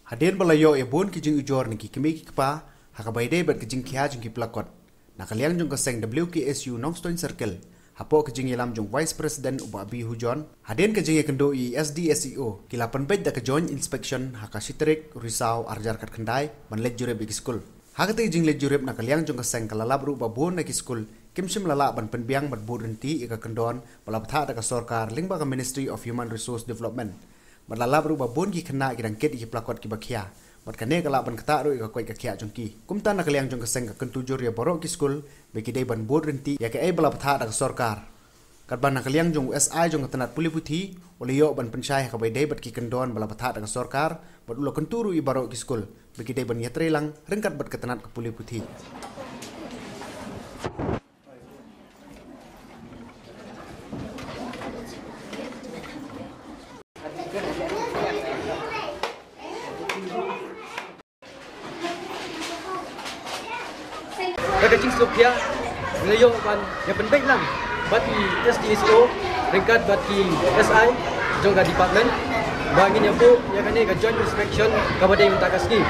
Hadin balayo e bon ki jing ujor ni ki kemi ki kpa hakabai de bat ki jing kya jing ki plakot nakaliang jong kaseng WKSU Nongstoin Circle hapo ki jing yelam jong Vice President uba bi hujon hadin ka jing kendo i SDSEO ki lapan bet da ka joint inspection haka sitrik risau arjar kat kendai ban let jurep ki school hakate jing let jurep nakaliang jong kaseng kalalab ru ba bon na ki school kimsim lala ban penbiang bat burenti ika kendon balaptha da ka sorkar lingba ka Ministry of Human Resource Development Berlalap rupa bon ki kena ki rangket ki plakot ki bakia. Mat kane kala ban kata ru ka koi ka kia jongki. Kumta nak liang jong keseng ka kentujur ya borok ki school beki dei ban bod renti ya ke ai balap tha da sorkar. Kat ban nak liang jong SI jong tanat puli puthi ole yo ban pensyai ka bai dei bat ki kendon balap tha da sorkar bat ulo kenturu i borok ki school beki dei ban yatre lang rengkat bat ketanat ka puli puthi. Kacing Sofia, ngayong ban yang penting lang. Bagi SDSO, ringkat bagi SI, jongga department. Bangin yang bu, yang kene ke joint inspection kepada yang minta kasih.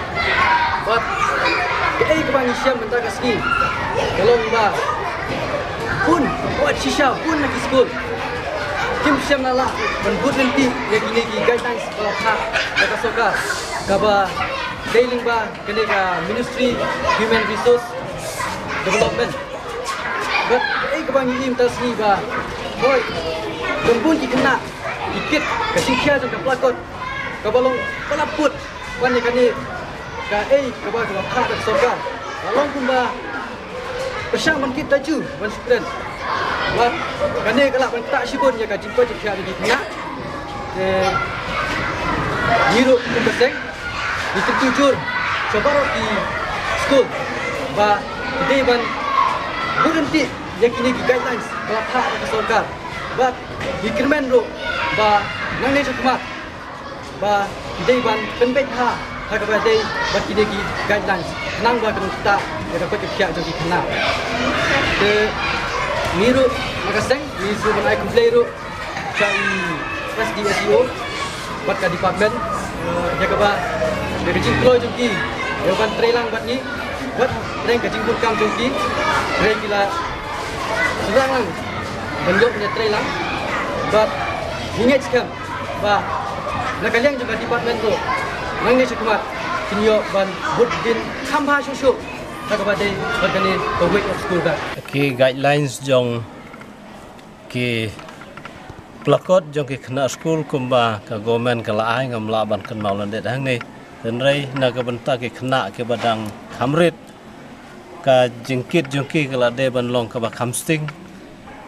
Bat, ke kebangi siam minta kasih. Kalau ba, pun buat shisha pun lagi school. Kim siam nala, penbut nanti yang kini ki guidelines pelakha kata soka. Kaba, daily ba kene ke Ministry Human Resource Development. But kebangi ini minta sini ba, boy, gembun ki kena ikit kesiksa jangka pelakot, kabalong pelaput, kani kani, kabal hak dan sorga, balong pun ba, pesang bangkit taju, ban student, but kani kalau ban tak sibun ya kajin kau jika ada di tengah, hirup pun beseng, ditujur, coba di school, ba. Jadi ban berhenti yang kini guidelines pelakha ke sorkar. Ba dikirmen ro ba nang ne cakmat. Ba jadi ban penbet ha kepada dei ba kini guidelines nang ba kena kita ya dapat kerja jadi kena. Ke miru makaseng misu ban ai kumplai ro cai SDSEO bat ka department ya ka ba de kecil ploy joki ya ban trelang bat ni buat reng kacing pun kam jongki reng kila sedang lang bentuk punya tray lang but ingat sekam ba nakaliang juga department tu nang ni cekumat kinyo ban budin khamha shushu takabade bagani public of school ba ki guidelines jong ki plakot jong ki kena school kumba ka government ka laai ngam la ban kan maulan det hang ni dan rei na ka benta ki kena ke badang khamrit ka jingkit jongki kala de ban long ka ba khamsting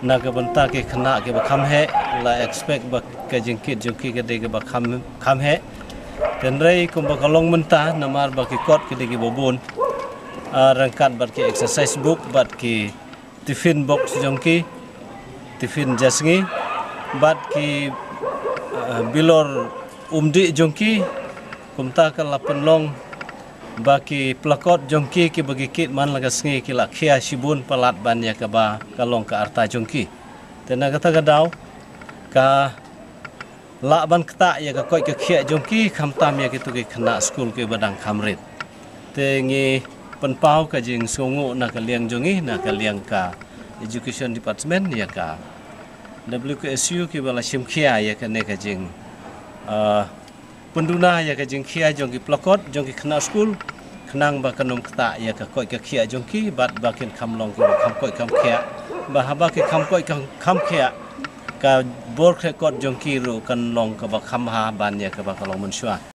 na ka banta ke khana ke ba kham he la expect ba ka jingkit jongki ke de ke ba kham he ten rei kum ba kalong menta namar ba ki kot ke de ke bobon rangkat ba ki exercise book ba ki tiffin box jongki tiffin jasngi ba ki bilor umdi jongki kumta ka lapan long baki plakot jongki ki bagi kit man laga sngi ki la khia sibun palat ban ya ka ba kalong ka arta jongki tena kata gadau ka la ban kta ya ka koi ka khia jongki khamtam ya ki tu ki khana school ki badang khamrit te ngi penpau ka jing songo na ka liang jongi na ka liang ka education department ya ka WKSU ki bala sim khia ya ka ne ka jing penduna ya ka jing khia jongki plakot jongki khana school khnang ba kanom kta ya ka koi ka khia jongki bat ba ken khamlong ki kham koi kham khia ba haba ki kham koi kham khia ka bor khe kot jongki ru kan long ka ba kham ha ban ya ka ba kalong mun shwa